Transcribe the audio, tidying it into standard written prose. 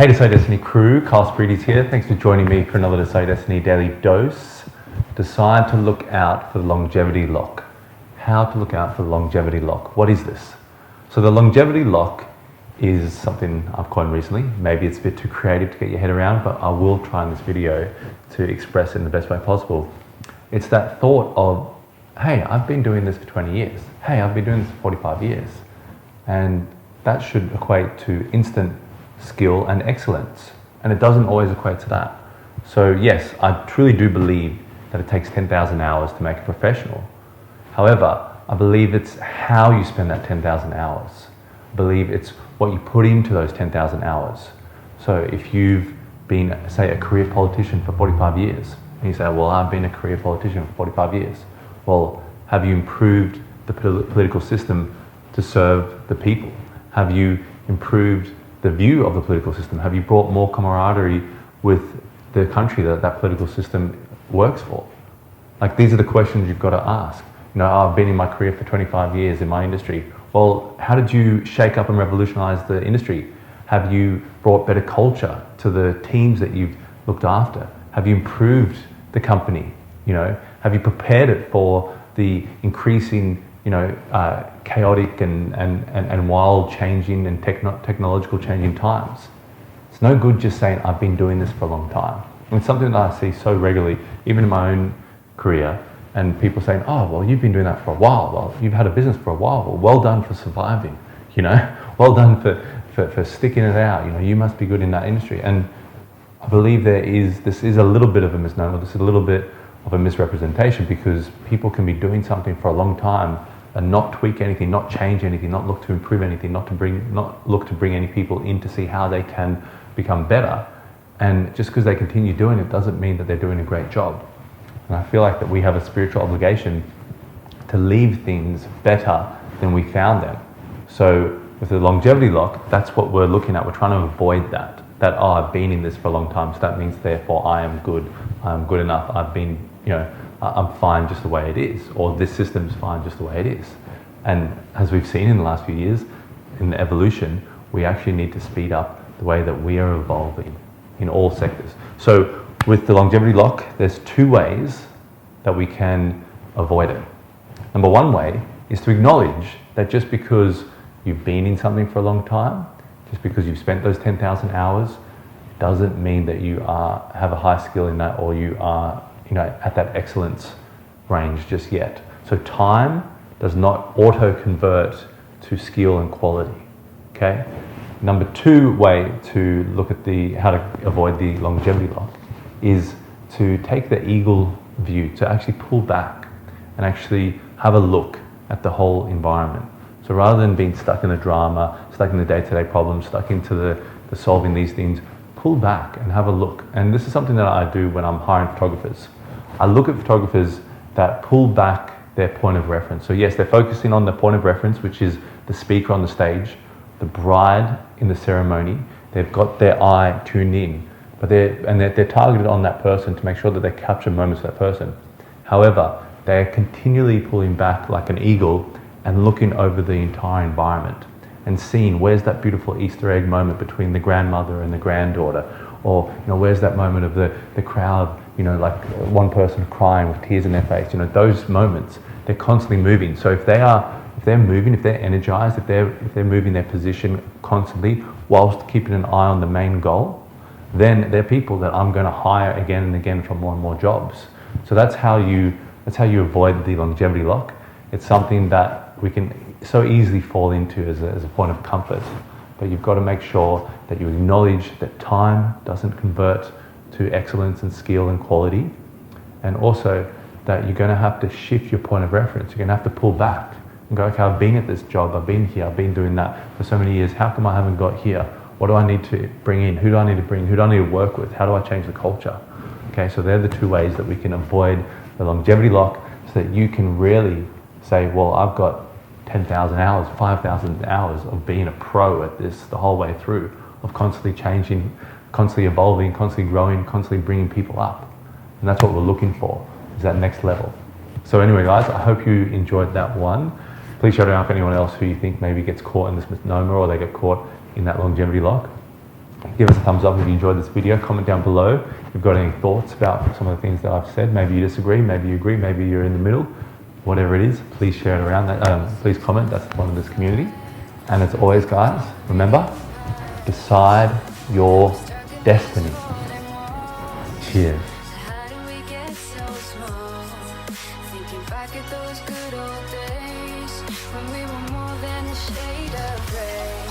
Hey Decide Destiny crew, Carl Spreedy's here. Thanks for joining me for another Decide Destiny Daily Dose. Decide to look out for the longevity lock. How to look out for the longevity lock. What is this? So the longevity lock is something I've coined recently. Maybe it's a bit too creative to get your head around, but I will try in this video to express it in the best way possible. It's that thought of, hey, I've been doing this for 20 years. Hey, I've been doing this for 45 years. And that should equate to instant skill and excellence. And it doesn't always equate to that. So yes, I truly do believe that it takes 10,000 hours to make a professional. However, I believe it's how you spend that 10,000 hours. I believe it's what you put into those 10,000 hours. So if you've been, say, a career politician for 45 years, and you say, well, I've been a career politician for 45 years. Well, have you improved the political system to serve the people? Have you improved the view of the political system? Have you brought more camaraderie with the country that political system works for? Like, these are the questions you've got to ask. You know, I've been in my career for 25 years in my industry. Well, how did you shake up and revolutionize the industry? Have you brought better culture to the teams that you've looked after? Have you improved the company? You know, have you prepared it for the increasing, chaotic and wild changing and technological changing times? It's no good just saying, I've been doing this for a long time. And it's something that I see so regularly, even in my own career, and people saying, oh, well, you've been doing that for a while. Well, you've had a business for a while. Well done for surviving, well done for sticking it out. You must be good in that industry. And I believe this is a little bit of a misnomer. This is a little bit of a misrepresentation, because people can be doing something for a long time and not tweak anything, not change anything, not look to improve anything, not look to bring any people in to see how they can become better. And just because they continue doing it doesn't mean that they're doing a great job. And I feel like that we have a spiritual obligation to leave things better than we found them. So with the longevity lock, that's what we're looking at. We're trying to avoid that, I've been in this for a long time, so that means therefore I am good, I'm good enough, I'm fine just the way it is, or this system's fine just the way it is. And as we've seen in the last few years, in the evolution, we actually need to speed up the way that we are evolving in all sectors. So with the longevity lock, there's two ways that we can avoid it. Number one way is to acknowledge that just because you've been in something for a long time, just because you've spent those 10,000 hours, doesn't mean that you have a high skill in that, or you are at that excellence range just yet. So time does not auto-convert to skill and quality, okay? Number two way to look at how to avoid the longevity lock is to take the eagle view, to actually pull back and actually have a look at the whole environment. So rather than being stuck in the drama, stuck in the day-to-day problems, stuck into the solving these things, pull back and have a look. And this is something that I do when I'm hiring photographers. I look at photographers that pull back their point of reference. So yes, they're focusing on the point of reference, which is the speaker on the stage, the bride in the ceremony. They've got their eye tuned in, but they're targeted on that person to make sure that they capture moments of that person. However, they're continually pulling back like an eagle and looking over the entire environment and seeing where's that beautiful Easter egg moment between the grandmother and the granddaughter, or where's that moment of the crowd, like one person crying with tears in their face. Those moments, they're constantly moving. So if they're moving, if they're energized, if they're moving their position constantly whilst keeping an eye on the main goal, then they're people that I'm going to hire again and again for more and more jobs. So that's how you avoid the longevity lock. It's something that we can so easily fall into as a point of comfort, but you've got to make sure that you acknowledge that time doesn't convert to excellence and skill and quality, and also that you're going to have to shift your point of reference. You're going to have to pull back and go, okay, I've been at this job, I've been here, I've been doing that for so many years. How come I haven't got here? What do I need to bring in? Who do I need to bring? Who do I need to work with? How do I change the culture? Okay, so they're the two ways that we can avoid the longevity lock, so that you can really say, well, I've got 10,000 hours, 5,000 hours of being a pro at this the whole way through, of constantly changing, constantly evolving, constantly growing, constantly bringing people up. And that's what we're looking for, is that next level. So anyway, guys, I hope you enjoyed that one. Please shout out if anyone else who you think maybe gets caught in this misnomer, or they get caught in that longevity lock. Give us a thumbs up if you enjoyed this video. Comment down below if you've got any thoughts about some of the things that I've said. Maybe you disagree, maybe you agree, maybe you're in the middle. Whatever it is, please share it around. Please comment. That's the point of this community. And as always, guys, remember, decide your destiny. Cheers. How did we get so small? Thinking back at those good old days when we were more than a shade of gray.